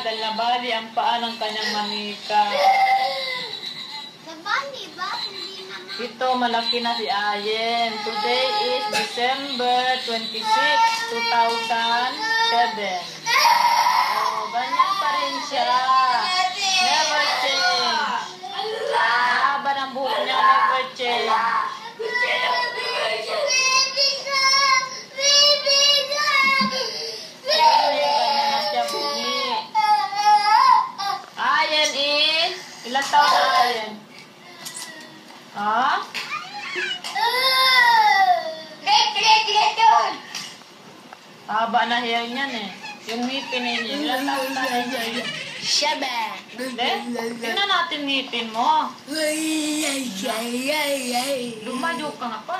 dahil nabali ang paa ng kanyang manika. Nabali ba? Hindi naman. Ito, malaki na si Ayen. Today is December 26, 2007. Oh, ganyan pa rin siya. Never change. Haba ng buhok niya, never change. Ayen is? Ilang taon na Ayen? Ha? Haba na hair niyan eh. Yung ngipin niya. Ilang taon na niya? Shaba. Hindi? Tingnan natin ngipin mo. Lumayo ka nga pa.